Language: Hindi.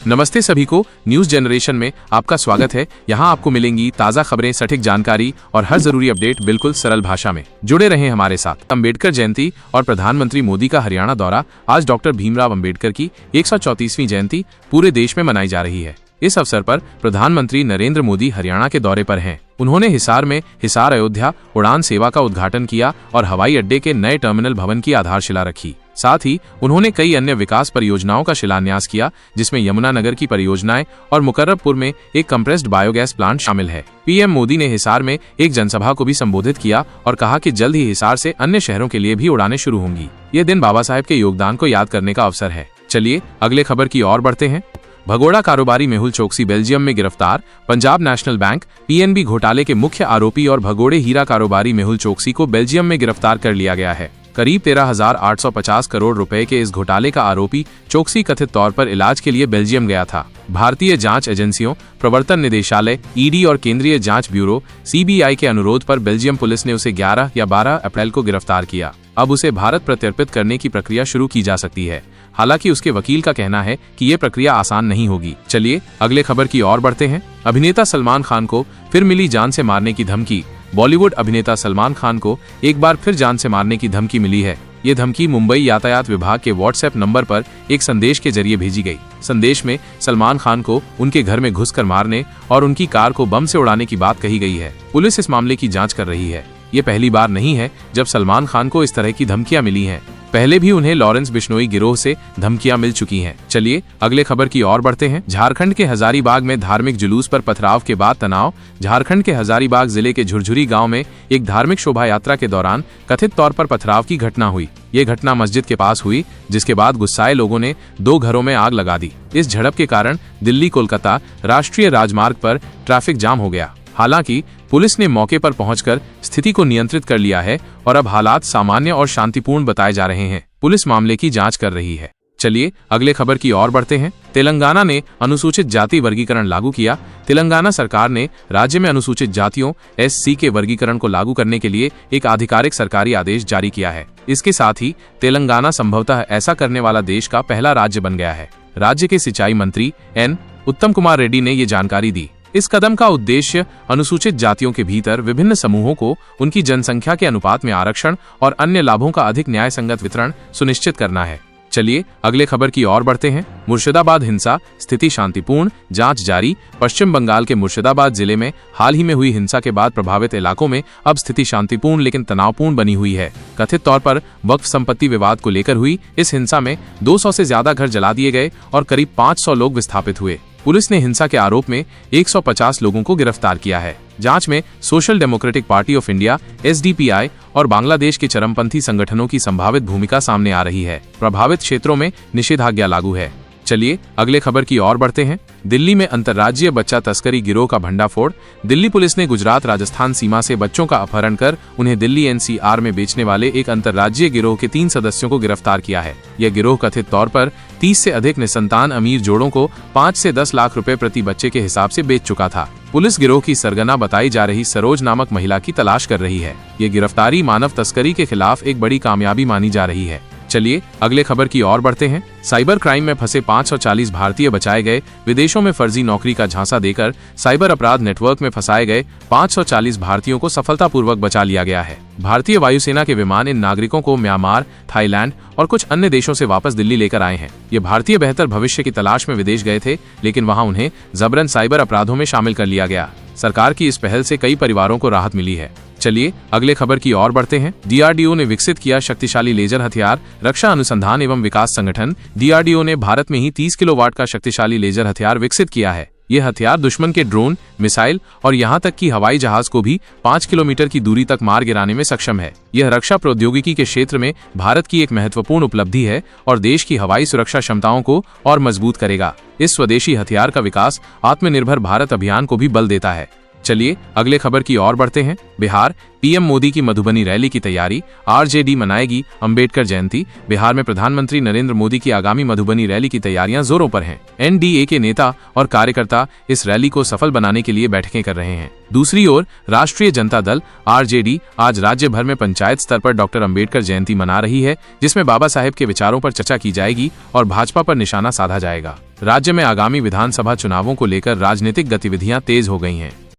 नमस्ते सभी को, न्यूज जनरेशन में आपका स्वागत है। यहाँ आपको मिलेंगी ताज़ा खबरें, सटीक जानकारी और हर जरूरी अपडेट बिल्कुल सरल भाषा में। जुड़े रहें हमारे साथ। अम्बेडकर जयंती और प्रधानमंत्री मोदी का हरियाणा दौरा। आज डॉक्टर भीमराव अम्बेडकर की 134वीं जयंती पूरे देश में मनाई जा रही है। इस अवसर पर प्रधानमंत्री नरेंद्र मोदी हरियाणा के दौरे पर हैं। उन्होंने हिसार में हिसार अयोध्या उड़ान सेवा का उद्घाटन किया और हवाई अड्डे के नए टर्मिनल भवन की आधारशिला रखी। साथ ही उन्होंने कई अन्य विकास परियोजनाओं का शिलान्यास किया, जिसमें यमुनानगर की परियोजनाएं और मुकर्रबपुर में एक कंप्रेस्ड बायोगैस प्लांट शामिल है। पीएम मोदी ने हिसार में एक जनसभा को भी संबोधित किया और कहा कि जल्द ही हिसार से अन्य शहरों के लिए भी उड़ानें शुरू होंगी। ये दिन बाबा साहेब के योगदान को याद करने का अवसर है। चलिए अगले खबर की ओर बढ़ते हैं। भगोड़ा कारोबारी मेहुल चोकसी बेल्जियम में गिरफ्तार। पंजाब नेशनल बैंक पीएनबी घोटाले के मुख्य आरोपी और भगोड़े हीरा कारोबारी मेहुल चोकसी को बेल्जियम में गिरफ्तार कर लिया गया है। करीब 13,850 करोड़ रुपए के इस घोटाले का आरोपी चोकसी कथित तौर पर इलाज के लिए बेल्जियम गया था। भारतीय जांच एजेंसियों, प्रवर्तन निदेशालय, ईडी और केंद्रीय जांच ब्यूरो सीबीआई के अनुरोध पर बेल्जियम पुलिस ने उसे 11 या 12 अप्रैल को गिरफ्तार किया। अब उसे भारत प्रत्यर्पित करने की प्रक्रिया शुरू की जा सकती है। हालांकि उसके वकील का कहना है कि ये प्रक्रिया आसान नहीं होगी। चलिए अगले खबर की ओर बढ़ते हैं। अभिनेता सलमान खान को फिर मिली जान से मारने की धमकी। बॉलीवुड अभिनेता सलमान खान को एक बार फिर जान से मारने की धमकी मिली है। ये धमकी मुंबई यातायात विभाग के व्हाट्सएप नंबर पर एक संदेश के जरिए भेजी गई। संदेश में सलमान खान को उनके घर में घुसकर मारने और उनकी कार को बम से उड़ाने की बात कही गई है। पुलिस इस मामले की जांच कर रही है। ये पहली बार नहीं है जब सलमान खान को इस तरह की धमकियां मिली हैं। पहले भी उन्हें लॉरेंस बिश्नोई गिरोह से धमकियां मिल चुकी हैं। चलिए अगले खबर की ओर बढ़ते हैं। झारखंड के हजारीबाग में धार्मिक जुलूस पर पथराव के बाद तनाव। झारखंड के हजारीबाग जिले के झुरझुरी गांव में एक धार्मिक शोभा यात्रा के दौरान कथित तौर पर पथराव की घटना हुई। ये घटना मस्जिद के पास हुई, जिसके बाद गुस्साए लोगों ने 2 घरों में आग लगा दी। इस झड़प के कारण दिल्ली कोलकाता राष्ट्रीय राजमार्ग पर ट्रैफिक जाम हो गया। हालांकि पुलिस ने मौके पर पहुंचकर स्थिति को नियंत्रित कर लिया है और अब हालात सामान्य और शांतिपूर्ण बताए जा रहे हैं। पुलिस मामले की जांच कर रही है। चलिए अगले खबर की ओर बढ़ते हैं। तेलंगाना ने अनुसूचित जाति वर्गीकरण लागू किया। तेलंगाना सरकार ने राज्य में अनुसूचित जातियों SC के वर्गीकरण को लागू करने के लिए एक आधिकारिक सरकारी आदेश जारी किया है। इसके साथ ही तेलंगाना संभवतः ऐसा करने वाला देश का पहला राज्य बन गया है। राज्य के सिंचाई मंत्री N. उत्तम कुमार रेड्डी ने ये जानकारी दी। इस कदम का उद्देश्य अनुसूचित जातियों के भीतर विभिन्न समूहों को उनकी जनसंख्या के अनुपात में आरक्षण और अन्य लाभों का अधिक न्याय संगत वितरण सुनिश्चित करना है। चलिए अगले खबर की ओर बढ़ते हैं। मुर्शिदाबाद हिंसा, स्थिति शांतिपूर्ण, जांच जारी। पश्चिम बंगाल के मुर्शिदाबाद जिले में हाल ही में हुई हिंसा के बाद प्रभावित इलाकों में अब स्थिति शांतिपूर्ण लेकिन तनावपूर्ण बनी हुई है। कथित तौर पर वक्फ संपत्ति विवाद को लेकर हुई इस हिंसा में 200 से ज्यादा घर जला दिए गए और करीब 500 लोग विस्थापित हुए। पुलिस ने हिंसा के आरोप में 150 लोगों को गिरफ्तार किया है। जांच में social democratic party of India SDPI और बांग्लादेश के चरमपंथी संगठनों की संभावित भूमिका सामने आ रही है। प्रभावित क्षेत्रों में निषेधाज्ञा लागू है। चलिए अगले खबर की ओर बढ़ते हैं। दिल्ली में अंतर्राज्यीय बच्चा तस्करी गिरोह का भंडाफोड़। दिल्ली पुलिस ने गुजरात राजस्थान सीमा से बच्चों का अपहरण कर उन्हें दिल्ली NCR में बेचने वाले एक अंतर्राज्यीय गिरोह के 3 सदस्यों को गिरफ्तार किया है। यह गिरोह कथित तौर पर 30 से अधिक निसंतान अमीर जोड़ों को 5 से 10 लाख रुपए प्रति बच्चे के हिसाब से बेच चुका था। पुलिस गिरोह की सरगना बताई जा रही सरोज नामक महिला की तलाश कर रही है। ये गिरफ्तारी मानव तस्करी के खिलाफ एक बड़ी कामयाबी मानी जा रही है। चलिए अगले खबर की ओर बढ़ते हैं। साइबर क्राइम में फंसे 540 भारतीय बचाए गए। विदेशों में फर्जी नौकरी का झांसा देकर साइबर अपराध नेटवर्क में फंसाए गए 540 भारतीयों को सफलतापूर्वक बचा लिया गया है। भारतीय वायुसेना के विमान इन नागरिकों को म्यांमार, थाईलैंड और कुछ अन्य देशों से वापस दिल्ली लेकर आए हैं। ये भारतीय बेहतर भविष्य की तलाश में विदेश गए थे, लेकिन वहां उन्हें जबरन साइबर अपराधों में शामिल कर लिया गया। सरकार की इस पहल से कई परिवारों को राहत मिली है। चलिए अगले खबर की ओर बढ़ते हैं। DRDO ने विकसित किया शक्तिशाली लेजर हथियार। रक्षा अनुसंधान एवं विकास संगठन DRDO ने भारत में ही 30 किलोवाट का शक्तिशाली लेजर हथियार विकसित किया है। यह हथियार दुश्मन के ड्रोन, मिसाइल और यहां तक कि हवाई जहाज को भी 5 किलोमीटर की दूरी तक मार गिराने में सक्षम है। यह रक्षा प्रौद्योगिकी के क्षेत्र में भारत की एक महत्वपूर्ण उपलब्धि है और देश की हवाई सुरक्षा क्षमताओं को और मजबूत करेगा। इस स्वदेशी हथियार का विकास आत्मनिर्भर भारत अभियान को भी बल देता है। चलिए अगले खबर की ओर बढ़ते हैं। बिहार पीएम मोदी की मधुबनी रैली की तैयारी। RJD मनाएगी अम्बेडकर जयंती। बिहार में प्रधानमंत्री नरेंद्र मोदी की आगामी मधुबनी रैली की तैयारियां जोरों पर हैं। NDA के नेता और कार्यकर्ता इस रैली को सफल बनाने के लिए बैठकें कर रहे हैं। दूसरी ओर राष्ट्रीय जनता दल RJD आज राज्य भर में पंचायत स्तर पर डॉक्टर अम्बेडकर जयंती मना रही है, जिसमें बाबा साहेब के विचारों पर चर्चा की जाएगी और भाजपा पर निशाना साधा जाएगा। राज्य में आगामी विधानसभा चुनावों को लेकर राजनीतिक गतिविधियां तेज हो गई हैं।